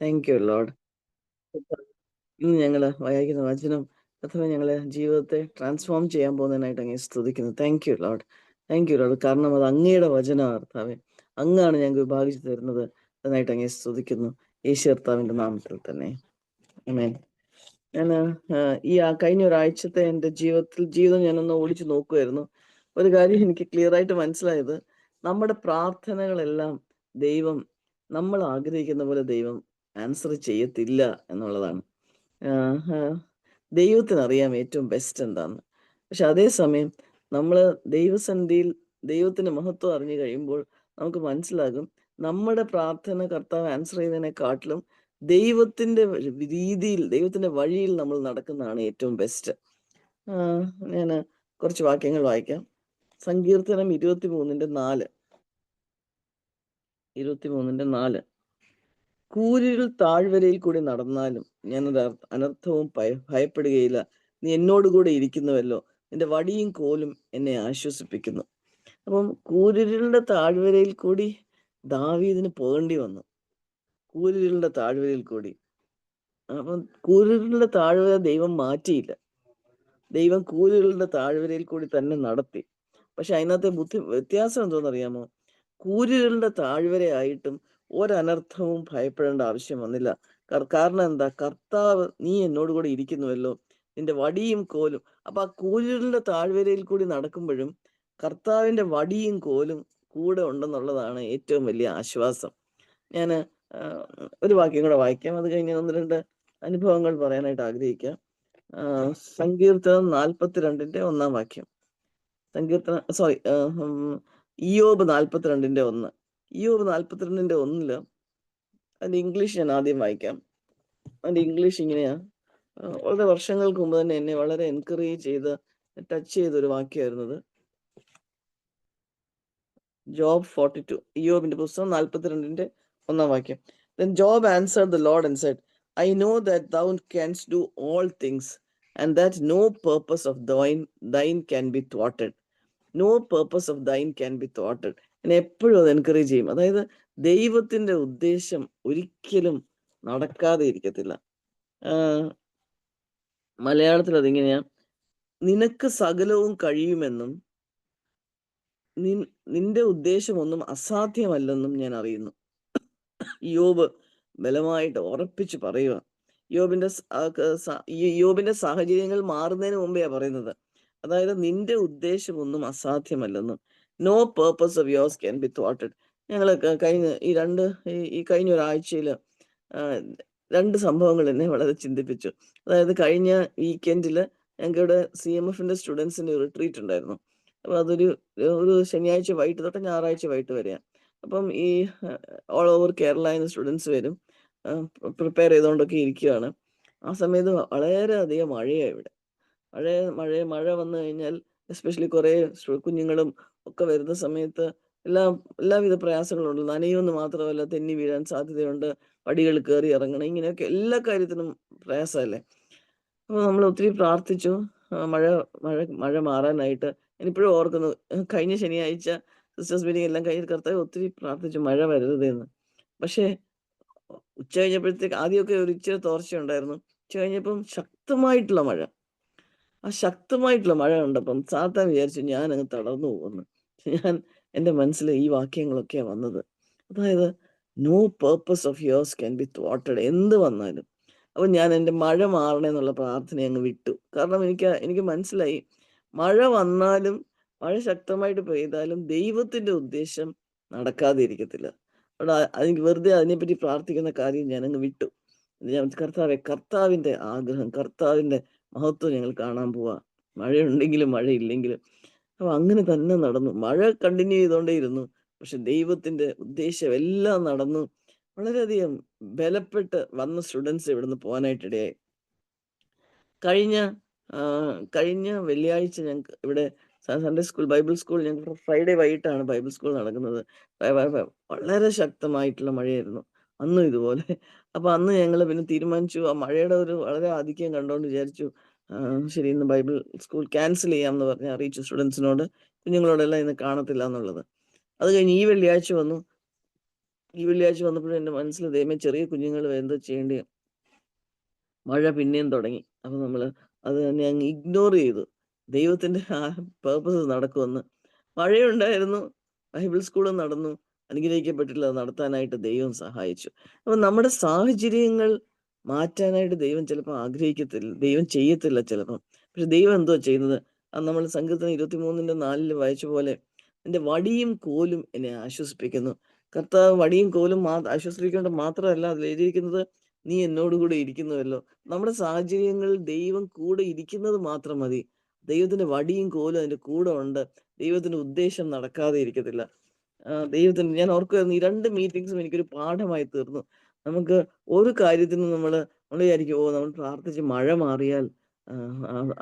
Thank you Lord. ഇന്ന് ഞങ്ങൾ വായിക്കുന്ന വചനം കർത്താവേ, ഞങ്ങളെ ജീവിതത്തെ ട്രാൻസ്ഫോം ചെയ്യാൻ പോകുന്നതിനായിട്ട് അങ്ങേ സ്തുതിക്കുന്നു. Thank you Lord. Thank you Lord. കാരണം അത് അങ്ങയുടെ വചനമാണ് കർത്താവേ. അങ്ങാണ് ഞങ്ങൾക്ക് വിഭാഗിച്ചു തരുന്നത്. അതിനായിട്ട് അങ്ങേ സ്തുതിക്കുന്നു. യേശു കർത്താവിന്റെ നാമത്തിൽ തന്നെ. ആമേൻ. ഞാൻ കഴിഞ്ഞ ഒരാഴ്ചത്തെ എൻ്റെ ജീവിതം ഞാനൊന്ന് ഓടിച്ചു നോക്കുമായിരുന്നു. ഒരു കാര്യം എനിക്ക് ക്ലിയർ ആയിട്ട് മനസ്സിലായത്, നമ്മുടെ പ്രാർത്ഥനകളെല്ലാം ദൈവം നമ്മൾ ആഗ്രഹിക്കുന്ന പോലെ ദൈവം ആൻസർ ചെയ്യത്തില്ല എന്നുള്ളതാണ്. ദൈവത്തിനറിയാം ഏറ്റവും ബെസ്റ്റ് എന്താന്ന്. പക്ഷെ അതേസമയം നമ്മൾ ദൈവസന്നിധിയിൽ ദൈവത്തിന്റെ മഹത്വം അറിഞ്ഞു കഴിയുമ്പോൾ നമുക്ക് മനസ്സിലാകും, നമ്മുടെ പ്രാർത്ഥന കർത്താവ് ആൻസർ ചെയ്യുന്നതിനെക്കാട്ടിലും ദൈവത്തിന്റെ രീതിയിൽ, ദൈവത്തിന്റെ വഴിയിൽ നമ്മൾ നടക്കുന്നതാണ് ഏറ്റവും ബെസ്റ്റ്. ഞാൻ കുറച്ച് വാക്യങ്ങൾ വായിക്കാം. സങ്കീർത്തനം 23:4. 23:4. കൂരിരുൾ താഴ്വരയിൽ കൂടി നടന്നാലും ഞാനൊരു അനർത്ഥവും ഭയപ്പെടുകയില്ല. നീ എന്നോടുകൂടെ ഇരിക്കുന്നുവല്ലോ, നിന്റെ വടിയും കോലും എന്നെ ആശ്വസിപ്പിക്കുന്നു. അപ്പം കൂരിരുളിന്റെ താഴ്വരയിൽ കൂടി ദാവീദിന് പോകേണ്ടി വന്നു. കൂരിരുളിന്റെ താഴ്വരയിൽ കൂടി. അപ്പം കൂരിരുളിന്റെ താഴ്വര ദൈവം മാറ്റിയില്ല. ദൈവം കൂരിരുളിന്റെ താഴ്വരയിൽ കൂടി തന്നെ നടത്തി. പക്ഷെ അതിനകത്തെ വ്യത്യാസം എന്തോന്നറിയാമോ? കൂരിരുളിന്റെ താഴ്വരയായിട്ടും ഒരനർത്ഥവും ഭയപ്പെടേണ്ട ആവശ്യം വന്നില്ല. കാരണം എന്താ? കർത്താവ് നീ എന്നോട് കൂടെ ഇരിക്കുന്നുവല്ലോ, നിന്റെ വടിയും കോലും. അപ്പൊ ആ കൂരിരുളിന്റെ താഴ്വരയിൽ കൂടി നടക്കുമ്പോഴും കർത്താവിന്റെ വടിയും കോലും കൂടെ ഉണ്ടെന്നുള്ളതാണ് ഏറ്റവും വലിയ ആശ്വാസം. ഞാൻ ഒരു വാക്യം കൂടെ വായിക്കാം. അത് കഴിഞ്ഞ് 1-2 അനുഭവങ്ങൾ പറയാനായിട്ട് ആഗ്രഹിക്കാം. സങ്കീർത്തനം 42:1. ഇയ്യോബ് 42:1. ഇയ്യോബ് 42:1 അതിന്റെ ഇംഗ്ലീഷ് ഞാൻ ആദ്യം വായിക്കാം. അതിന്റെ ഇംഗ്ലീഷ് ഇങ്ങനെയാ. വളരെ വർഷങ്ങൾക്ക് മുമ്പ് തന്നെ എന്നെ വളരെ എൻകറേജ് ചെയ്ത് ടച്ച് ചെയ്ത ഒരു വാക്യമായിരുന്നത്. ജോബ് 42, ഇയ്യോബിന്റെ പുസ്തകം 42:1. Then Job answered the Lord and said, I know that thou canst do all things, and that no purpose of thine can be thwarted. No purpose of thine can be തോട്ടഡ്. എന്നെ എപ്പോഴും അത് encourage ചെയ്യും. അതായത് ദൈവത്തിന്റെ ഉദ്ദേശം ഒരിക്കലും നടക്കാതെ ഇരിക്കത്തില്ല. മലയാളത്തിൽ അതിങ്ങനെയാ, നിനക്ക് സകലവും കഴിയുമെന്നും നിന്റെ ഉദ്ദേശം ഒന്നും അസാധ്യമല്ലെന്നും ഞാൻ അറിയുന്നു. യോബ് ബലമായിട്ട് ഉറപ്പിച്ച് പറയുക. യോബിന്റെ സാഹചര്യങ്ങൾ മാറുന്നതിന് മുമ്പെയാ പറയുന്നത്. അതായത് നിന്റെ ഉദ്ദേശം ഒന്നും അസാധ്യമല്ലെന്നും, no purpose of yours can be തോട്ടഡ്. ഞങ്ങൾ കഴിഞ്ഞ ഒരാഴ്ചയില് 2 സംഭവങ്ങൾ എന്നെ വളരെ ചിന്തിപ്പിച്ചു. അതായത് കഴിഞ്ഞ വീക്കെൻഡില് ഞങ്ങൾക്ക് ഇവിടെ CMFന്റെ സ്റ്റുഡൻസിന്റെ റിട്രീറ്റ് ഉണ്ടായിരുന്നു. അപ്പൊ ഒരു ശനിയാഴ്ച വൈകിട്ട് തൊട്ട് ഞായറാഴ്ച വൈകിട്ട് വരെയാണ്. അപ്പം ഈ ഓൾ ഓവർ കേരളയിൽ സ്റ്റുഡൻസ് വരും. പ്രിപ്പയർ ചെയ്തുകൊണ്ടൊക്കെ ഇരിക്കുകയാണ്. ആ സമയത്ത് വളരെയധികം മഴയാണ് ഇവിടെ. മഴ വന്നു കഴിഞ്ഞാൽ, എസ്പെഷ്യലി കുറേ കുഞ്ഞുങ്ങളും ഒക്കെ വരുന്ന സമയത്ത് എല്ലാവിധ പ്രയാസങ്ങളുണ്ട്. നനയുമെന്ന് മാത്രമല്ല, തെന്നി വീഴാൻ സാധ്യതയുണ്ട്, പടികൾ കയറി ഇറങ്ങണം, ഇങ്ങനെയൊക്കെ എല്ലാ കാര്യത്തിനും പ്രയാസമല്ലേ. അപ്പോൾ നമ്മൾ ഒത്തിരി പ്രാർത്ഥിച്ചു മഴ മഴ മഴ മാറാനായിട്ട്. ഞാനിപ്പോഴും ഓർക്കുന്നു, കഴിഞ്ഞ ശനിയാഴ്ച സിസ്റ്റേഴ്സ് മീറ്റിംഗ് എല്ലാം കഴിഞ്ഞ് കർത്താവേ ഒത്തിരി പ്രാർത്ഥിച്ചു മഴ വരരുതെന്ന്. പക്ഷേ ഉച്ച കഴിഞ്ഞപ്പോഴത്തേക്ക് ആദ്യമൊക്കെ ഒരു ഇച്ചിരി തോർച്ചയുണ്ടായിരുന്നു. ഉച്ച കഴിഞ്ഞപ്പം ശക്തമായിട്ടുള്ള മഴ. ആ ശക്തമായിട്ടുള്ള മഴ കണ്ടപ്പം സാത്താൻ വിചാരിച്ചു ഞാൻ അങ്ങ് തളർന്നു പോകുന്നു. എൻ്റെ മനസ്സിൽ ഈ വാക്യങ്ങളൊക്കെയാണ് വന്നത്. അതായത് no purpose of yours can be ത്വാട്ടഡ്. എന്ത് വന്നാലും. അപ്പൊ ഞാൻ എൻ്റെ മഴ മാറണേ എന്നുള്ള പ്രാർത്ഥന അങ്ങ് വിട്ടു. കാരണം എനിക്ക് മനസ്സിലായി, മഴ വന്നാലും മഴ ശക്തമായിട്ട് പെയ്താലും ദൈവത്തിന്റെ ഉദ്ദേശം നടക്കാതെ ഇരിക്കത്തില്ല. അവിടെ എനിക്ക് വെറുതെ അതിനെപ്പറ്റി പ്രാർത്ഥിക്കുന്ന കാര്യം ഞാൻ അങ്ങ് വിട്ടു. ഞാൻ കർത്താവിന്റെ ആഗ്രഹം, കർത്താവിന്റെ മഹത്വം ഞങ്ങൾ കാണാൻ പോവാ. മഴയുണ്ടെങ്കിലും മഴയില്ലെങ്കിലും. അപ്പൊ അങ്ങനെ തന്നെ നടന്നു. മഴ കണ്ടിന്യൂ ചെയ്തോണ്ടേയിരുന്നു. പക്ഷെ ദൈവത്തിന്റെ ഉദ്ദേശം എല്ലാം നടന്നു. വളരെയധികം ബലപ്പെട്ട് വന്ന സ്റ്റുഡൻസ് ഇവിടുന്ന് പോകാനായിട്ടിടയായി. കഴിഞ്ഞ വെള്ളിയാഴ്ച ഞങ്ങൾക്ക് ഇവിടെ സൺഡേ സ്കൂൾ, ബൈബിൾ സ്കൂൾ, ഞങ്ങൾക്ക് ഫ്രൈഡേ വൈകിട്ടാണ് ബൈബിൾ സ്കൂൾ നടക്കുന്നത്. വളരെ ശക്തമായിട്ടുള്ള മഴയായിരുന്നു അന്നും ഇതുപോലെ. അപ്പൊ അന്ന് ഞങ്ങൾ പിന്നെ തീരുമാനിച്ചു, ആ മഴയുടെ ഒരു വളരെ ആധിക്യം കണ്ടോണ്ട് വിചാരിച്ചു, ശരി ഇന്ന് ബൈബിൾ സ്കൂൾ ക്യാൻസൽ ചെയ്യാമെന്ന് പറഞ്ഞ് അറിയിച്ചു സ്റ്റുഡൻസിനോട്. കുഞ്ഞുങ്ങളോടെല്ലാം ഇന്ന് കാണത്തില്ല എന്നുള്ളത്. അത് കഴിഞ്ഞ് ഈ വെള്ളിയാഴ്ച വന്നു. ഈ വെള്ളിയാഴ്ച വന്നപ്പോഴും എൻ്റെ മനസ്സിൽ ദൈവമേ ചെറിയ കുഞ്ഞുങ്ങൾ എന്താ ചെയ്യേണ്ടി, മഴ പിന്നെയും തുടങ്ങി. അപ്പൊ നമ്മള് അത് തന്നെ അങ്ങ് ഇഗ്നോർ ചെയ്തു. ദൈവത്തിന്റെ ആ പേർപ്പസ് നടക്കുമെന്ന്. മഴയുണ്ടായിരുന്നു, ബൈബിൾ സ്കൂളും നടന്നു. അനുഗ്രഹിക്കപ്പെട്ടില്ല, അത് നടത്താനായിട്ട് ദൈവം സഹായിച്ചു. അപ്പൊ നമ്മുടെ സാഹചര്യങ്ങൾ മാറ്റാനായിട്ട് ദൈവം ചിലപ്പോൾ ആഗ്രഹിക്കത്തില്ല, ദൈവം ചെയ്യത്തില്ല ചിലപ്പം. പക്ഷെ ദൈവം എന്തുവാ ചെയ്യുന്നത്? അത് നമ്മൾ സങ്കീർത്തനം 23:4 വായിച്ച പോലെ, എന്റെ വടിയും കോലും എന്നെ ആശ്വസിപ്പിക്കുന്നു. കർത്താവ് വടിയും കോലും ആശ്വസിപ്പിക്കേണ്ട മാത്രമല്ല അതിൽ എഴുതിയിരിക്കുന്നത്, നീ എന്നോടുകൂടെ ഇരിക്കുന്നുവല്ലോ. നമ്മുടെ സാഹചര്യങ്ങളിൽ ദൈവം കൂടെ ഇരിക്കുന്നത് മാത്രം മതി. ദൈവത്തിന്റെ വടിയും കോലും അതിന്റെ കൂടെ ഉണ്ട്. ദൈവത്തിന്റെ ഉദ്ദേശം നടക്കാതെ ഇരിക്കത്തില്ല. ദൈവത്തിന് ഞാൻ ഓർക്കുവായിരുന്നു, ഈ 2 മീറ്റിംഗ്സും എനിക്കൊരു പാഠമായി തീർന്നു. നമുക്ക് ഒരു കാര്യത്തിനും നമ്മൾ വിചാരിക്കും, ഓ നമ്മൾ പ്രാർത്ഥിച്ച് മഴ മാറിയാൽ ആ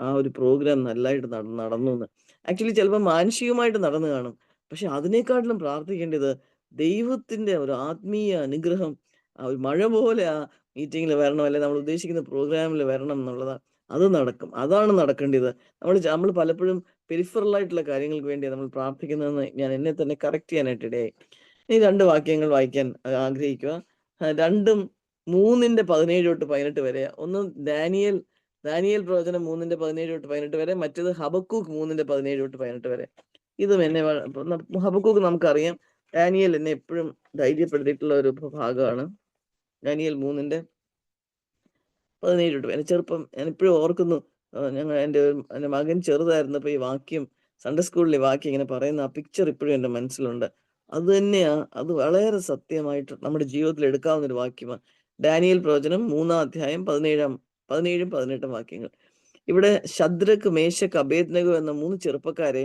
ആ ഒരു പ്രോഗ്രാം നല്ലതായിട്ട് നടന്നൂന്ന്. ആക്ച്വലി ചിലപ്പോൾ മാനുഷികമായിട്ട് നടന്നു കാണും. പക്ഷെ അതിനേക്കാട്ടിലും പ്രാർത്ഥിക്കേണ്ടത് ദൈവത്തിന്റെ ഒരു ആത്മീയ അനുഗ്രഹം ആ ഒരു മഴ പോലെ ആ മീറ്റിംഗിൽ വരണം, അല്ലെങ്കിൽ നമ്മൾ ഉദ്ദേശിക്കുന്ന പ്രോഗ്രാമിൽ വരണം എന്നുള്ളതാ. അത് നടക്കും. അതാണ് നടക്കേണ്ടത്. നമ്മൾ പലപ്പോഴും പെരിഫറൽ ആയിട്ടുള്ള കാര്യങ്ങൾക്ക് വേണ്ടിയാണ് നമ്മൾ പ്രാർത്ഥിക്കുന്നതെന്ന് ഞാൻ എന്നെ തന്നെ കറക്റ്റ് ചെയ്യാനായിട്ട് ഇടയായി. ഈ 2 വാക്യങ്ങൾ വായിക്കാൻ ആഗ്രഹിക്കുക. 2ഉം 3:17-18 വരെ. ഒന്ന് ദാനിയേൽ പ്രവചനം 3:17-18 വരെ, മറ്റേത് ഹബക്കൂക്ക് 3:17-18 വരെ. ഇതും എന്നെ ഹബക്കൂക്ക് നമുക്കറിയാം. ഡാനിയേൽ എന്നെ എപ്പോഴും ധൈര്യപ്പെടുത്തിയിട്ടുള്ള ഒരു ഭാഗമാണ്. ഡാനിയേൽ 3:17-18. ചെറുപ്പം ഞാൻ ഇപ്പോഴും ഓർക്കുന്നു. എൻ്റെ മകൻ ചെറുതായിരുന്നപ്പോൾ ഈ വാക്യം സൺഡേ സ്കൂളിൽ ഈ വാക്യം ഇങ്ങനെ പറയുന്ന ആ പിക്ചർ ഇപ്പോഴും എൻ്റെ മനസ്സിലുണ്ട്. അത് തന്നെയാ, അത് വളരെ സത്യമായിട്ട് നമ്മുടെ ജീവിതത്തിൽ എടുക്കാവുന്ന ഒരു വാക്യമാണ്. ഡാനിയേൽ പ്രവചനം 3-ാം അധ്യായം 17-18 വാക്യങ്ങൾ. ഇവിടെ ശദ്രക്ക്, മേശക്ക്, അബേദ്നെഗോ എന്ന 3 ചെറുപ്പക്കാരെ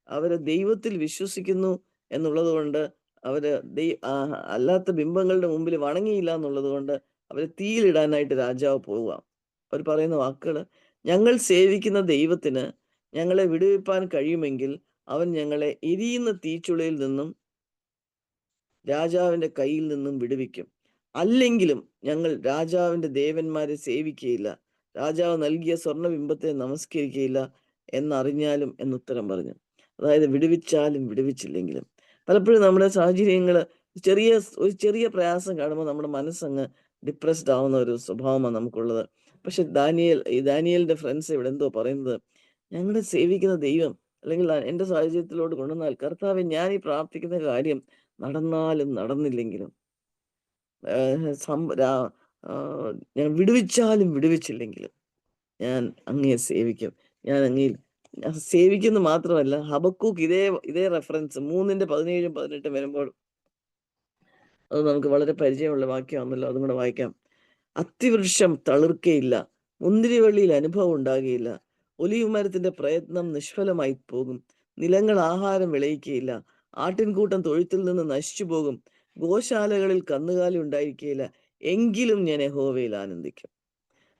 അവര് ദൈവത്തിൽ വിശ്വസിക്കുന്നു എന്നുള്ളത് കൊണ്ട്, അവര് അല്ലാത്ത ബിംബങ്ങളുടെ മുമ്പിൽ വണങ്ങിയില്ല എന്നുള്ളത് കൊണ്ട് അവരെ തീയിലിടാനായിട്ട് രാജാവ് പോവുക. അവർ പറയുന്ന വാക്കുകൾ, ഞങ്ങൾ സേവിക്കുന്ന ദൈവത്തിന് ഞങ്ങളെ വിടുവിപ്പാൻ കഴിയുമെങ്കിൽ അവൻ ഞങ്ങളെ എരിയുന്ന തീച്ചുളയിൽ നിന്നും രാജാവിന്റെ കയ്യിൽ നിന്നും വിടുവിക്കും. അല്ലെങ്കിലും ഞങ്ങൾ രാജാവിന്റെ ദേവന്മാരെ സേവിക്കുകയില്ല, രാജാവ് നൽകിയ സ്വർണ്ണബിംബത്തെ നമസ്കരിക്കുകയില്ല എന്നറിഞ്ഞാലും എന്നുത്തരം പറഞ്ഞു. അതായത് വിടുവിച്ചാലും വിടുവിച്ചില്ലെങ്കിലും. പലപ്പോഴും നമ്മുടെ സാഹചര്യങ്ങൾ ഒരു ചെറിയ പ്രയാസം കാണുമ്പോൾ നമ്മുടെ മനസ്സങ്ങ് ഡിപ്രസ്ഡ് ആവുന്ന ഒരു സ്വഭാവമാണ് നമുക്കുള്ളത്. പക്ഷെ ദാനിയേലിന്റെ ഫ്രണ്ട്സ് ഇവിടെ എന്തോ പറയുന്നത്, ഞങ്ങളുടെ സേവിക്കുന്ന ദൈവം, അല്ലെങ്കിൽ എൻ്റെ സാഹചര്യത്തിലോട്ട് കൊണ്ടുവന്നാൽ, കർത്താവെ ഞാൻ ഈ പ്രാർത്ഥിക്കുന്ന കാര്യം നടന്നാലും നടന്നില്ലെങ്കിലും, ഞാൻ വിടുവിച്ചാലും വിടുവിച്ചില്ലെങ്കിലും ഞാൻ അങ്ങയെ സേവിക്കും. ഞാൻ അങ്ങയിൽ സേവിക്കുന്നു മാത്രമല്ല, ഹബക്കൂക്ക് ഇതേ റെഫറൻസ് 3:17-18 വരുമ്പോൾ അത് നമുക്ക് വളരെ പരിചയമുള്ള വാക്യമാണല്ലോ. അതും കൂടെ വായിക്കാം. അത്തിവൃക്ഷം തളിർക്കയില്ല, മുന്തിരിവള്ളിയിൽ അനുഭവം ഉണ്ടാകുകയില്ല, ഒലിവ് മരത്തിന്റെ പ്രയത്നം നിഷ്ഫലമായി പോകും, നിലങ്ങൾ ആഹാരം വിളയിക്കുകയില്ല, ആട്ടിൻകൂട്ടം തൊഴുത്തിൽ നിന്ന് നശിച്ചു പോകും, ഗോശാലകളിൽ കന്നുകാലി ഉണ്ടായിരിക്കുകയില്ല, എങ്കിലും ഞാൻ യഹോവയിൽ ആനന്ദിക്കും.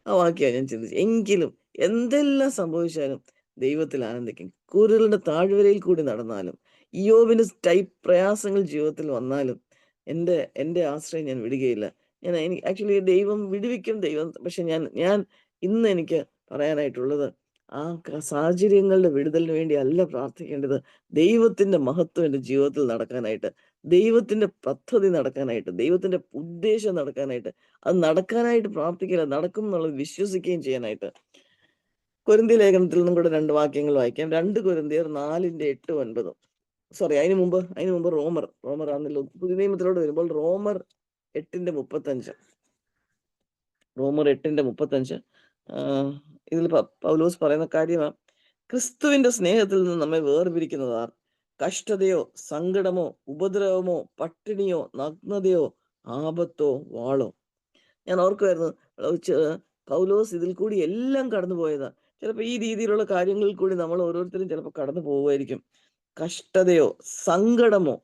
ആ വാക്യാണ് ഞാൻ ചിന്തിച്ചത്. എങ്കിലും എന്തെല്ലാം സംഭവിച്ചാലും ദൈവത്തിൽ ആനന്ദിക്കും. കുരുകളുടെ താഴ്വരയിൽ കൂടി നടന്നാലും, ഇയ്യോബിന് ടൈപ്പ് പ്രയാസങ്ങൾ ജീവിതത്തിൽ വന്നാലും എൻ്റെ ആശ്രയം ഞാൻ വിടുകയില്ല. എനിക്ക് ആക്ച്വലി ദൈവം വിടുവിക്കും. പക്ഷെ ഞാൻ ഇന്ന് എനിക്ക് പറയാനായിട്ടുള്ളത്, ആ സാഹചര്യങ്ങളുടെ വിടുതലിന് വേണ്ടി അല്ല പ്രാർത്ഥിക്കേണ്ടത്. ദൈവത്തിന്റെ മഹത്വം എൻ്റെ ജീവിതത്തിൽ നടക്കാനായിട്ട്, ദൈവത്തിന്റെ പദ്ധതി നടക്കാനായിട്ട്, ദൈവത്തിന്റെ ഉദ്ദേശം നടക്കാനായിട്ട്, അത് നടക്കാനായിട്ട് പ്രാർത്ഥിക്കില്ല, നടക്കും എന്നുള്ളത് വിശ്വസിക്കുകയും ചെയ്യാനായിട്ട്. കൊരിന്ത്യ ലേഖനത്തിൽ നിന്നും കൂടെ 2 വാക്യങ്ങൾ വായിക്കാം. 2 കൊരിന്ത്യർ 4:8-9. സോറി, അതിനു മുമ്പ് റോമർ ആണല്ലോ. പുതിയ നിയമത്തിലോട്ട് വരുമ്പോൾ റോമർ 8:35. റോമർ 8:35 ഇതിൽ പൗലോസ് പറയുന്ന കാര്യമാണ്, ക്രിസ്തുവിന്റെ സ്നേഹത്തിൽ നിന്ന് നമ്മെ വേർപിരിക്കുന്നതാർ? കഷ്ടതയോ, സങ്കടമോ, ഉപദ്രവമോ, പട്ടിണിയോ, നഗ്നതയോ, ആപത്തോ, വാളോ? ഞാൻ ഓർക്കുമായിരുന്നു, പൗലോസ് ഇതിൽ കൂടി എല്ലാം കടന്നു പോയതാ. ചിലപ്പോൾ ഈ രീതിയിലുള്ള കാര്യങ്ങളിൽ കൂടി നമ്മൾ ഓരോരുത്തരും ചിലപ്പോൾ കടന്നു പോവുമായിരിക്കും. കഷ്ടതയോ, സങ്കടമോ,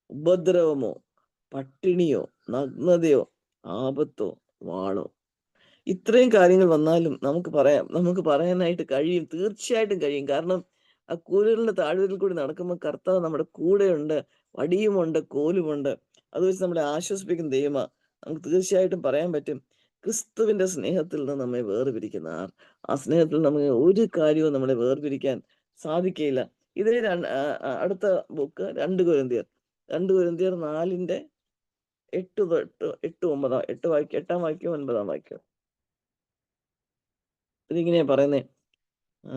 ഉപദ്രവമോ, പട്ടിണിയോ, നഗ്നതയോ, ആപത്തോ, വാളോ. ഇത്രയും കാര്യങ്ങൾ വന്നാലും നമുക്ക് പറയാനായിട്ട് കഴിയും, തീർച്ചയായിട്ടും കഴിയും. കാരണം ആ കൂരലിന്റെ താഴ്വരയിൽ കൂടി നടക്കുമ്പോൾ കർത്താവ് നമ്മുടെ കൂടെയുണ്ട്, വടിയുമുണ്ട്, കോലുമുണ്ട്. അത് വെച്ച് നമ്മളെ ആശ്വസിപ്പിക്കുന്ന ദൈവമാ. നമുക്ക് തീർച്ചയായിട്ടും പറയാൻ പറ്റും, ക്രിസ്തുവിന്റെ സ്നേഹത്തിൽ നിന്ന് നമ്മെ വേർപിരിക്കുന്ന ആ സ്നേഹത്തിൽ നമുക്ക് ഒരു കാര്യവും നമ്മളെ വേർപിരിക്കാൻ സാധിക്കുകയില്ല. അടുത്ത ബുക്ക് 2 കൊരിന്ത്യർ 4:8 എട്ടാം വാക്യം 9 വാക്യം. ഇതിങ്ങനെയാ പറയുന്നേ. ആ,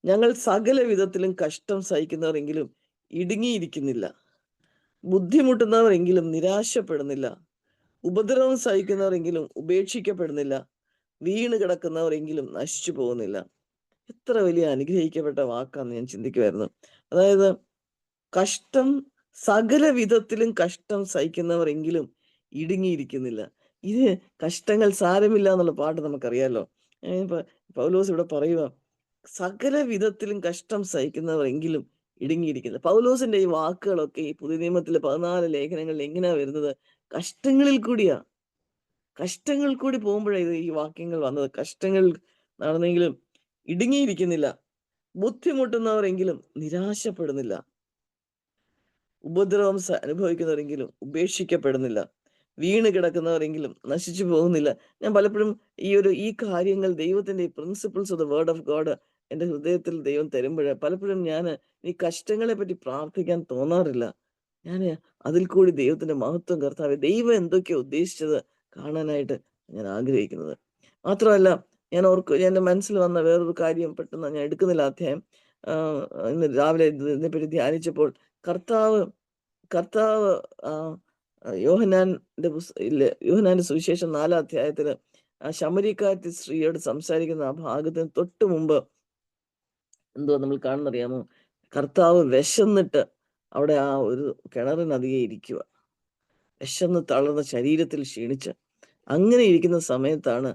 ഞങ്ങൾ സകല വിധത്തിലും കഷ്ടം സഹിക്കുന്നവരെങ്കിലും ഇടുങ്ങിയിരിക്കുന്നില്ല, ബുദ്ധിമുട്ടുന്നവരെങ്കിലും നിരാശപ്പെടുന്നില്ല, ഉപദ്രവം സഹിക്കുന്നവരെങ്കിലും ഉപേക്ഷിക്കപ്പെടുന്നില്ല, വീണ് കിടക്കുന്നവരെങ്കിലും നശിച്ചു പോകുന്നില്ല. എത്ര വലിയ അനുഗ്രഹിക്കപ്പെട്ട വാക്കാന്ന് ഞാൻ ചിന്തിക്കുമായിരുന്നു. അതായത് കഷ്ടം, സകല വിധത്തിലും കഷ്ടം സഹിക്കുന്നവരെങ്കിലും ഇടുങ്ങിയിരിക്കുന്നില്ല. ഇത് കഷ്ടങ്ങൾ സാരമില്ല എന്നുള്ള പാട്ട് നമുക്കറിയാലോ. ഇപ്പൊ പൗലോസ് ഇവിടെ പറയുക, സകല വിധത്തിലും കഷ്ടം സഹിക്കുന്നവരെങ്കിലും ഇടുങ്ങിയിരിക്കുന്നത്. പൗലോസിന്റെ ഈ വാക്കുകളൊക്കെ ഈ പുതിയ നിയമത്തിലെ 14 ലേഖനങ്ങളിൽ എങ്ങനെയാ വരുന്നത്? കഷ്ടങ്ങളിൽ കൂടിയാ. കഷ്ടങ്ങൾ കൂടി പോകുമ്പോഴേ ഈ വാക്യങ്ങൾ വന്നത്. കഷ്ടങ്ങൾ നടന്നെങ്കിലും ഇടുങ്ങിയിരിക്കുന്നില്ല, ബുദ്ധിമുട്ടുന്നവരെങ്കിലും നിരാശപ്പെടുന്നില്ല, ഉപദ്രവം അനുഭവിക്കുന്നവരെങ്കിലും ഉപേക്ഷിക്കപ്പെടുന്നില്ല, വീണ് കിടക്കുന്നവരെങ്കിലും നശിച്ചു പോകുന്നില്ല. ഞാൻ പലപ്പോഴും ഈ കാര്യങ്ങൾ, ദൈവത്തിന്റെ ഈ principles of the word of God എന്റെ ഹൃദയത്തിൽ ദൈവം തരുമ്പോൾ പലപ്പോഴും ഞാൻ ഈ കഷ്ടങ്ങളെ പറ്റി പ്രാർത്ഥിക്കാൻ തോന്നാറില്ല. ഞാൻ അതിൽ കൂടി ദൈവത്തിന്റെ മഹത്വം, കർത്താവേ ദൈവം എന്തൊക്കെയാ ഉദ്ദേശിച്ചത് കാണാനായിട്ട് ഞാൻ ആഗ്രഹിക്കുന്നത്. മാത്രമല്ല, എന്റെ മനസ്സിൽ വന്ന വേറൊരു കാര്യം, പെട്ടെന്ന് ഞാൻ എടുക്കുന്നില്ല അധ്യായം. ഇന്ന് രാവിലെ ഇതിനെപ്പറ്റി ധ്യാനിച്ചപ്പോൾ കർത്താവ് കർത്താവ് യോഹന്നാന്റെ സുവിശേഷം 4 അധ്യായത്തില് ആ ശമരിക്കാരത്തി സ്ത്രീയോട് സംസാരിക്കുന്ന ആ ഭാഗത്തിന് തൊട്ട് മുമ്പ് എന്തുവാ നമ്മൾ കാണുന്നറിയാമോ? കർത്താവ് വിശന്നിട്ട് അവിടെ ആ ഒരു കിണറിനധികം ഇരിക്കുക, വിശന്ന് തളർന്ന ശരീരത്തിൽ ക്ഷീണിച്ച് അങ്ങനെ ഇരിക്കുന്ന സമയത്താണ്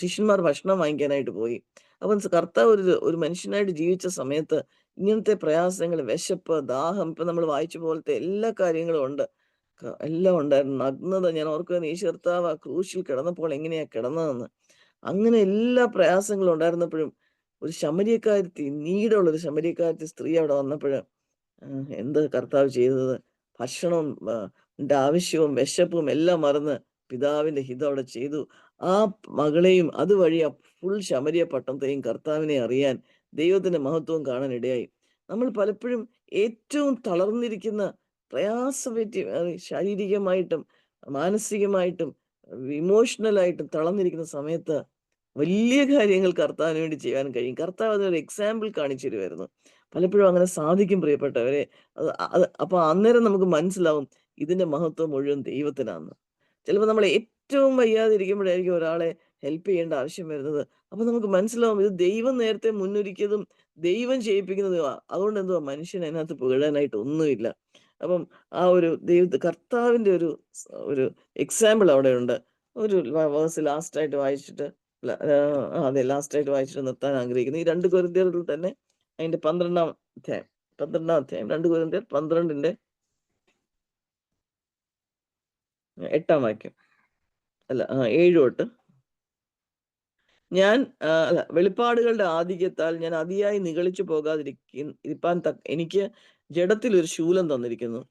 ശിഷ്യന്മാർ ഭക്ഷണം വാങ്ങിക്കാനായിട്ട് പോയി. അപ്പം കർത്താവ് ഒരു മനുഷ്യനായിട്ട് ജീവിച്ച സമയത്ത് ഇങ്ങനത്തെ പ്രയാസങ്ങൾ, വിശപ്പ്, ദാഹം, ഇപ്പൊ നമ്മൾ വായിച്ച പോലത്തെ എല്ലാ കാര്യങ്ങളും ഉണ്ട്, എല്ലാം ഉണ്ടായിരുന്നു. നഗ്നത, ഞാൻ ഓർക്കുകയാണ് യേശു കർത്താവ് ആ ക്രൂശിൽ കിടന്നപ്പോൾ എങ്ങനെയാ കിടന്നതെന്ന്. അങ്ങനെ എല്ലാ പ്രയാസങ്ങളും ഉണ്ടായിരുന്നപ്പോഴും ഒരു നീടുള്ള ഒരു ശമരിയക്കാരത്തി സ്ത്രീ അവിടെ വന്നപ്പോഴ് എന്ത് കർത്താവ് ചെയ്തത്? ഭക്ഷണവും ആവശ്യവും വിശപ്പും എല്ലാം മറന്ന് പിതാവിന്റെ ഹിതം അവിടെ ചെയ്തു. ആ മകളെയും അതുവഴി ആ ഫുൾ ശമരിയ പട്ടണത്തെയും കർത്താവിനെ അറിയാൻ, ദൈവത്തിന്റെ മഹത്വവും കാണാൻ ഇടയായി. നമ്മൾ പലപ്പോഴും ഏറ്റവും തളർന്നിരിക്കുന്ന, പ്രയാസം പറ്റി ശാരീരികമായിട്ടും മാനസികമായിട്ടും ഇമോഷണലായിട്ടും തളർന്നിരിക്കുന്ന സമയത്ത് വലിയ കാര്യങ്ങൾ കർത്താവിന് വേണ്ടി ചെയ്യാൻ കഴിയും. കർത്താവ് അതൊരു എക്സാമ്പിൾ കാണിച്ചു തരുമായിരുന്നു. പലപ്പോഴും അങ്ങനെ സാധിക്കും പ്രിയപ്പെട്ടവരെ. അപ്പൊ അന്നേരം നമുക്ക് മനസ്സിലാവും ഇതിന്റെ മഹത്വം മുഴുവൻ ദൈവത്തിനാന്ന്. ചിലപ്പോൾ നമ്മൾ ഏറ്റവും വയ്യാതിരിക്കുമ്പോഴായിരിക്കും ഒരാളെ ഹെൽപ്പ് ചെയ്യേണ്ട ആവശ്യം വരുന്നത്. അപ്പൊ നമുക്ക് മനസ്സിലാവും ഇത് ദൈവം നേരത്തെ മുന്നൊരുക്കിയതും ദൈവം ചെയ്യിപ്പിക്കുന്നതുമാ. അതുകൊണ്ട് എന്തുവാ, മനുഷ്യൻ അതിനകത്ത് പുകഴാനായിട്ട് ഒന്നുമില്ല. അപ്പം ആ ഒരു കർത്താവിന്റെ ഒരു എക്സാമ്പിൾ അവിടെ ഉണ്ട്. ഒരു വേഴ്സ് ലാസ്റ്റ് ആയിട്ട് വായിച്ചിട്ട് അതെ, ലാസ്റ്റ് ആയിട്ട് വായിച്ചിട്ട് നിർത്താൻ ആഗ്രഹിക്കുന്നു. ഈ 2 കൊരിന്ത്യരിൽ തന്നെ അതിന്റെ 12-ാം അധ്യായം 2 കൊരിന്ത്യർ 12-ന്റെ 8-ാം വാക്യം, അല്ല 7 തൊട്ട്. ഞാൻ വെളിപ്പാടുകളുടെ ആധിക്യത്താൽ ഞാൻ അതിയായി നിഗളിച്ചു പോകാതിരിക്കാൻ എനിക്ക് ജഡത്തിൽ ഒരു ശൂലം തന്നിരിക്കുന്നു.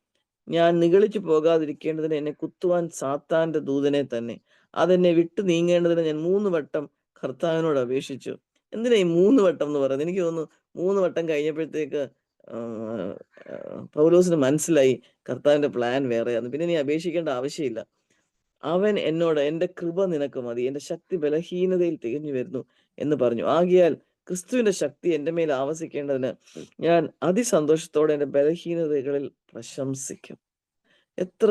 ഞാൻ നിഗളിച്ചു പോകാതിരിക്കേണ്ടതിന് എന്നെ കുത്തുവാൻ സാത്താന്റെ ദൂതനെ തന്നെ. അതെന്നെ വിട്ടു നീങ്ങേണ്ടതിന് ഞാൻ 3 വട്ടം കർത്താവിനോട് അപേക്ഷിച്ചു. എന്തിനാ ഈ 3 വട്ടം എന്ന് പറയുന്നത്? എനിക്ക് തോന്നുന്നു 3 വട്ടം കഴിഞ്ഞപ്പോഴത്തേക്ക് പൗലോസിന് മനസ്സിലായി കർത്താവിന്റെ പ്ലാൻ വേറെയാന്ന്. പിന്നെ നീ അപേക്ഷിക്കേണ്ട ആവശ്യമില്ല. അവൻ എന്നോട്, എന്റെ കൃപ നിനക്ക് മതി, എന്റെ ശക്തി ബലഹീനതയിൽ തികഞ്ഞു വരുന്നു എന്ന് പറഞ്ഞു. ആകയാൽ ക്രിസ്തുവിന്റെ ശക്തി എന്റെ മേൽ ആവസിക്കേണ്ടതിന് ഞാൻ അതിസന്തോഷത്തോടെ എന്റെ ബലഹീനതകളിൽ പ്രശംസിക്കും. എത്ര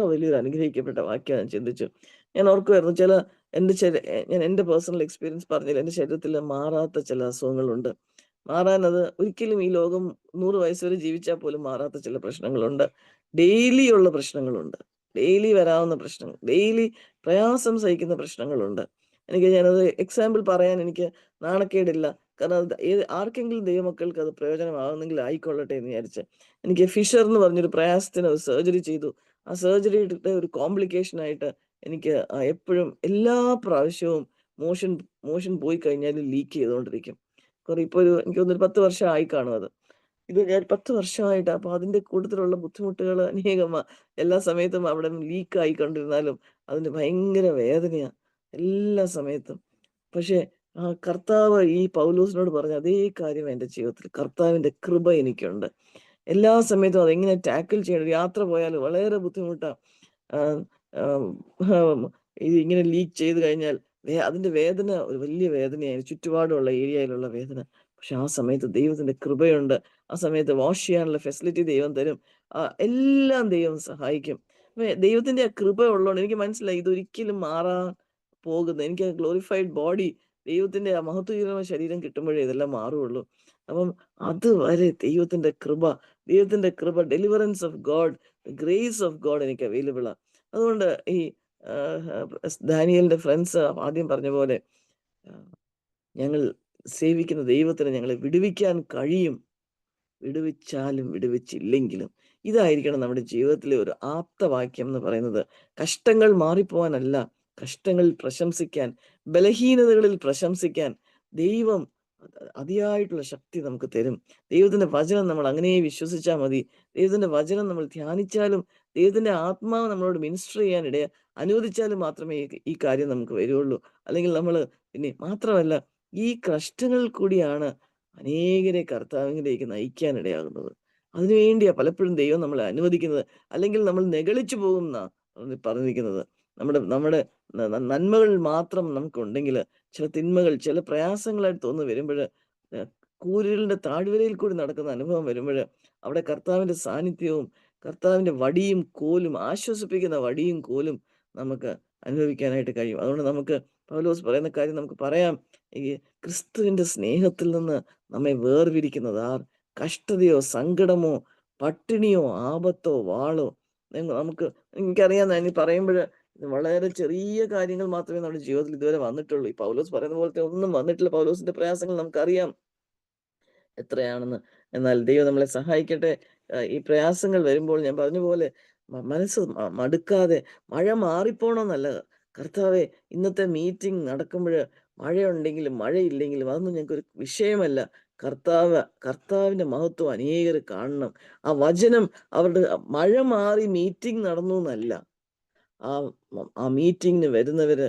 വലിയൊരു അനുഗ്രഹിക്കപ്പെട്ട വാക്യം ഞാൻ ചിന്തിച്ചു. ഞാൻ ഓർക്കുമായിരുന്നു, ഞാൻ എന്റെ പേഴ്സണൽ എക്സ്പീരിയൻസ് പറഞ്ഞില്ല, എന്റെ ശരീരത്തിൽ മാറാത്ത ചില അസുഖങ്ങളുണ്ട്. അത് ഒരിക്കലും ഈ ലോകം 100 വയസ്സ് വരെ ജീവിച്ചാൽ പോലും മാറാത്ത ചില പ്രശ്നങ്ങളുണ്ട്. ഡെയിലി ഉള്ള പ്രശ്നങ്ങളുണ്ട്, ഡെയിലി വരാവുന്ന പ്രശ്നങ്ങൾ, ഡെയിലി പ്രയാസം സഹിക്കുന്ന പ്രശ്നങ്ങളുണ്ട്. ഞാനത് എക്സാമ്പിൾ പറയാൻ എനിക്ക് നാണക്കേടില്ല. കാരണം ആർക്കെങ്കിലും ദൈവമക്കൾക്ക് അത് പ്രയോജനമാകുന്നെങ്കിൽ ആയിക്കൊള്ളട്ടെ എന്ന് വിചാരിച്ച്. എനിക്ക് ഫിഷർ എന്ന് പറഞ്ഞൊരു പ്രയാസത്തിന് ഒരു സർജറി ചെയ്തു. ആ സർജറിയുടെ ഒരു കോംപ്ലിക്കേഷൻ ആയിട്ട് എനിക്ക് എപ്പോഴും എല്ലാ പ്രാവശ്യവും മോഷൻ പോയി കഴിഞ്ഞാൽ ലീക്ക് ചെയ്തുകൊണ്ടിരിക്കും. ഇപ്പൊ എനിക്ക് തോന്നുന്നു 10 വർഷം ആയി കാണും അത്. ഇത് ഞാൻ 10 വർഷമായിട്ട്. അപ്പൊ അതിന്റെ കൂട്ടത്തിലുള്ള ബുദ്ധിമുട്ടുകൾ അനേകമാ. എല്ലാ സമയത്തും അവിടെ ലീക്ക് ആയിക്കൊണ്ടിരുന്നാലും അതിന് ഭയങ്കര വേദനയാ എല്ലാ സമയത്തും. പക്ഷെ കർത്താവ് ഈ പൗലോസിനോട് പറഞ്ഞ അതേ കാര്യം എന്റെ ജീവിതത്തിൽ, കർത്താവിന്റെ കൃപ എനിക്കുണ്ട്. എല്ലാ സമയത്തും അതെങ്ങനെ ടാക്കിൾ ചെയ്യണം. യാത്ര പോയാൽ വളരെ ബുദ്ധിമുട്ടാണ്. ഇത് ഇങ്ങനെ ലീക്ക് ചെയ്ത് കഴിഞ്ഞാൽ അതിന്റെ വേദന ഒരു വലിയ വേദനയായിരുന്നു, ചുറ്റുപാടുമുള്ള ഏരിയയിലുള്ള വേദന. പക്ഷെ ആ സമയത്ത് ദൈവത്തിന്റെ കൃപയുണ്ട്. ആ സമയത്ത് വാഷ് ചെയ്യാനുള്ള ഫെസിലിറ്റി ദൈവം തരും. എല്ലാം ദൈവം സഹായിക്കും. ദൈവത്തിന്റെ ആ കൃപ ഉള്ളതുകൊണ്ട് എനിക്ക് മനസ്സിലായി ഇതൊരിക്കലും മാറാൻ പോകുന്നത്. എനിക്ക് ഗ്ലോറിഫൈഡ് ബോഡി, ദൈവത്തിന്റെ ആ മഹത്വകരമായ ശരീരം കിട്ടുമ്പോഴേ ഇതെല്ലാം മാറുള്ളൂ. അപ്പം അതുവരെ ദൈവത്തിന്റെ കൃപ, deliverance of God, grace of God എനിക്ക് അവൈലബിൾ ആണ്. അതുകൊണ്ട് ഈ ദാനിയലിന്റെ ഫ്രണ്ട്സ് ആദ്യം പറഞ്ഞ പോലെ ഞങ്ങൾ സേവിക്കുന്ന ദൈവത്തിന് ഞങ്ങളെ വിടുവിക്കാൻ കഴിയും. വിടുവിച്ചാലും വിടുവിച്ചില്ലെങ്കിലും ഇതായിരിക്കണം നമ്മുടെ ജീവിതത്തിലെ ഒരു ആപ്തവാക്യം എന്ന് പറയുന്നത്. കഷ്ടങ്ങൾ മാറിപ്പോവാനല്ല, കഷ്ടങ്ങളിൽ പ്രശംസിക്കാൻ, ബലഹീനതകളിൽ പ്രശംസിക്കാൻ ദൈവം അതിയായിട്ടുള്ള ശക്തി നമുക്ക് തരും. ദൈവത്തിന്റെ വചനം നമ്മൾ അങ്ങനെ വിശ്വസിച്ചാൽ മതി. ദൈവത്തിന്റെ വചനം നമ്മൾ ധ്യാനിച്ചാലും, ദൈവത്തിന്റെ ആത്മാവ് നമ്മളോട് മിനിസ്റ്റർ ചെയ്യാൻ അനുവദിച്ചാലും മാത്രമേ ഈ കാര്യം നമുക്ക് വരുള്ളൂ. അല്ലെങ്കിൽ നമ്മൾ പിന്നെ മാത്രമല്ല, ഈ കഷ്ടങ്ങളിൽ കൂടിയാണ് അനേകരെ കർത്താവിലേക്ക് നയിക്കാൻ ഇടയാകുന്നത്. അതിനുവേണ്ടിയാ പലപ്പോഴും ദൈവം നമ്മളെ അനുവദിക്കുന്നത്. അല്ലെങ്കിൽ നമ്മൾ നെഗളിച്ചു പോകുന്ന പറഞ്ഞിരിക്കുന്നത്. നമ്മുടെ നന്മകൾ മാത്രം നമുക്കുണ്ടെങ്കിൽ ചില തിന്മകൾ, ചില പ്രയാസങ്ങളായിട്ട് തോന്നുന്നു വരുമ്പോൾ, കൂരിരുളിന്റെ താഴ്വരയിൽ കൂടി നടക്കുന്ന അനുഭവം വരുമ്പോൾ, അവിടെ കർത്താവിന്റെ സാന്നിധ്യവും കർത്താവിന്റെ വടിയും കോലും, ആശ്വസിപ്പിക്കുന്ന വടിയും കോലും നമുക്ക് അനുഭവിക്കാനായിട്ട് കഴിയും. അതുകൊണ്ട് നമുക്ക് പൗലോസ് പറയുന്ന കാര്യം നമുക്ക് പറയാം. ഈ ക്രിസ്തുവിന്റെ സ്നേഹത്തിൽ നിന്ന് നമ്മെ വേർതിരിക്കുന്നത് ആർ? കഷ്ടതയോ സങ്കടമോ പട്ടിണിയോ ആപത്തോ വാളോ? നമുക്ക് എനിക്കറിയാം, ഞാൻ പറയുമ്പോൾ വളരെ ചെറിയ കാര്യങ്ങൾ മാത്രമേ നമ്മുടെ ജീവിതത്തിൽ ഇതുവരെ വന്നിട്ടുള്ളൂ. ഈ പൗലോസ് പറയുന്ന പോലത്തെ ഒന്നും വന്നിട്ടില്ല. പൗലോസിന്റെ പ്രയാസങ്ങൾ നമുക്കറിയാം എത്രയാണെന്ന്. എന്നാൽ ദൈവം നമ്മളെ സഹായിക്കട്ടെ. ഈ പ്രയാസങ്ങൾ വരുമ്പോൾ ഞാൻ പറഞ്ഞ പോലെ മനസ്സ് മടുക്കാതെ, മഴ മാറിപ്പോണമെന്നല്ല, കർത്താവെ ഇന്നത്തെ മീറ്റിംഗ് നടക്കുമ്പോൾ മഴയുണ്ടെങ്കിലും മഴയില്ലെങ്കിലും അതൊന്നും ഞങ്ങൾക്കൊരു വിഷയമല്ല. കർത്താവിന്റെ മഹത്വം അനേകർ കാണണം. ആ വചനം അവരുടെ മഴ മാറി മീറ്റിംഗ് നടന്നു എന്നല്ല, ആ മീറ്റിങ്ങിന് വരുന്നവര്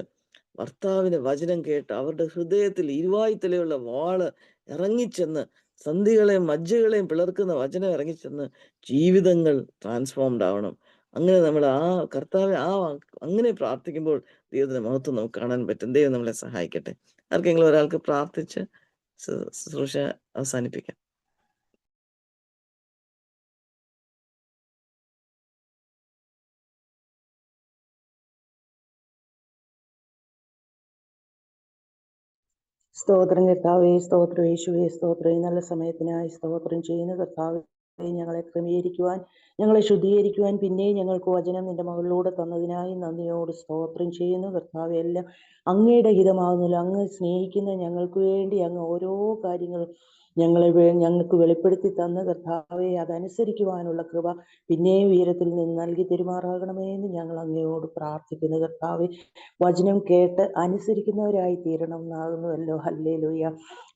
ഭർത്താവിന്റെ വചനം കേട്ട് അവരുടെ ഹൃദയത്തിൽ ഇരുവായ്ത്തലയുള്ള വാള് ഇറങ്ങിച്ചെന്ന്, സന്ധികളെയും മജ്ജകളെയും പിളർക്കുന്ന വചനം ഇറങ്ങിച്ചെന്ന് ജീവിതങ്ങൾ ട്രാൻസ്ഫോംഡ് ആവണം. അങ്ങനെ നമ്മൾ കർത്താവ് അങ്ങനെ പ്രാർത്ഥിക്കുമ്പോൾ ദൈവത്തിന്റെ മഹത്വം നമുക്ക് കാണാൻ പറ്റും. ദൈവം നമ്മളെ സഹായിക്കട്ടെ. ആർക്കെങ്കിലും ഒരാൾക്ക് പ്രാർത്ഥിച്ച് ശുശ്രൂഷ അവസാനിപ്പിക്കാം. സ്തോത്രം കർത്താവേ, സ്തോത്രം യേശുവേ, സ്തോത്രം. നല്ല സമയത്തിനായി സ്തോത്രം ചെയ്യുന്ന കർത്താവേ, ഞങ്ങളെ ക്രമീകരിക്കുവാൻ, ഞങ്ങളെ ശുദ്ധീകരിക്കുവാൻ പിന്നെയും ഞങ്ങൾക്ക് വചനം നിന്റെ മകളിലൂടെ തന്നതിനായി നന്ദിയോട് സ്തോത്രം ചെയ്യുന്നു കർത്താവേ. എല്ലാം അങ്ങയുടെ ഹിതമാകുന്നില്ല. അങ്ങ് സ്നേഹിക്കുന്ന ഞങ്ങൾക്ക് വേണ്ടി അങ്ങ് ഓരോ കാര്യങ്ങളും ഞങ്ങൾക്ക് വെളിപ്പെടുത്തി തന്ന കർത്താവെ, അതനുസരിക്കുവാനുള്ള കൃപ പിന്നെയും ഉയരത്തിൽ നിന്ന് നൽകി തെരുമാറാകണമേ എന്ന് ഞങ്ങൾ അങ്ങയോട് പ്രാർത്ഥിക്കുന്നു കർത്താവെ. വചനം കേട്ട് അനുസരിക്കുന്നവരായി തീരണം എന്നാകുന്നുവല്ലോ. ഹല്ലേലൂയ.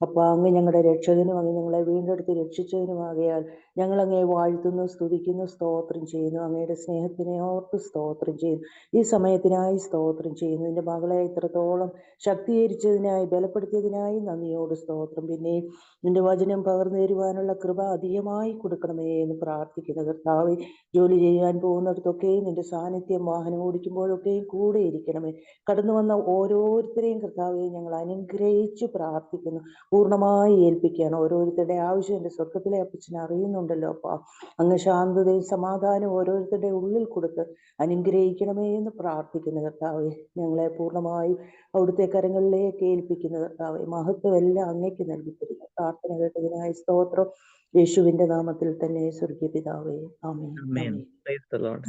അപ്പോൾ അങ്ങ് ഞങ്ങളുടെ രക്ഷകനും അങ്ങ് ഞങ്ങളെ വീണ്ടെടുത്ത് രക്ഷിച്ചതിനുമാകയാൽ ഞങ്ങൾ അങ്ങയെ വാഴ്ത്തുന്നു, സ്തുതിക്കുന്നു, സ്തോത്രം ചെയ്യുന്നു. അങ്ങയുടെ സ്നേഹത്തിനെ ഓർത്ത് സ്തോത്രം ചെയ്യുന്നു. ഈ സമയത്തിനായി സ്തോത്രം ചെയ്യുന്നു. നിന്റെ മകളെ ഇത്രത്തോളം ശക്തീകരിച്ചതിനായി, ബലപ്പെടുത്തിയതിനായി നന്ദിയോട് സ്തോത്രം. പിന്നെയും നിന്റെ വചനം പകർന്നു തരുവാനുള്ള കൃപ അധികമായി കൊടുക്കണമേ എന്ന് പ്രാർത്ഥിക്കുന്ന കർത്താവെ. ജോലി ചെയ്യാൻ പോകുന്നിടത്തൊക്കെയും നിന്റെ സാന്നിധ്യം, വാഹനം ഓടിക്കുമ്പോഴൊക്കെയും കൂടെ ഇരിക്കണമേ. കടന്നു വന്ന ഓരോരുത്തരെയും കർത്താവെ ഞങ്ങൾ അനുഗ്രഹിച്ച് പ്രാർത്ഥിക്കുന്നു. പൂർണ്ണമായി ഏൽപ്പിക്കുകയാണ്. ഓരോരുത്തരുടെ ആവശ്യം എൻ്റെ സ്വർഗത്തിലെ അപ്പച്ചൻ അറിയുന്നുണ്ടല്ലോ അപ്പാ. അങ്ങ് ശാന്തതയും സമാധാനവും ഓരോരുത്തരുടെ ഉള്ളിൽ കൊടുത്ത് അനുഗ്രഹിക്കണമേ എന്ന് പ്രാർത്ഥിക്കുന്നു കർത്താവെ. ഞങ്ങളെ പൂർണ്ണമായി അവിടുത്തെ കരങ്ങളിലേക്ക് ഏൽപ്പിക്കുന്ന കർത്താവെ. മഹത്വം എല്ലാം അങ്ങേക്ക് നൽകി തരുന്നു. പ്രാർത്ഥന കേട്ടതിനായി സ്തോത്രം. യേശുവിന്റെ നാമത്തിൽ തന്നെ സ്വർഗീയ പിതാവേ, ആമേൻ. Amen. Praise the Lord.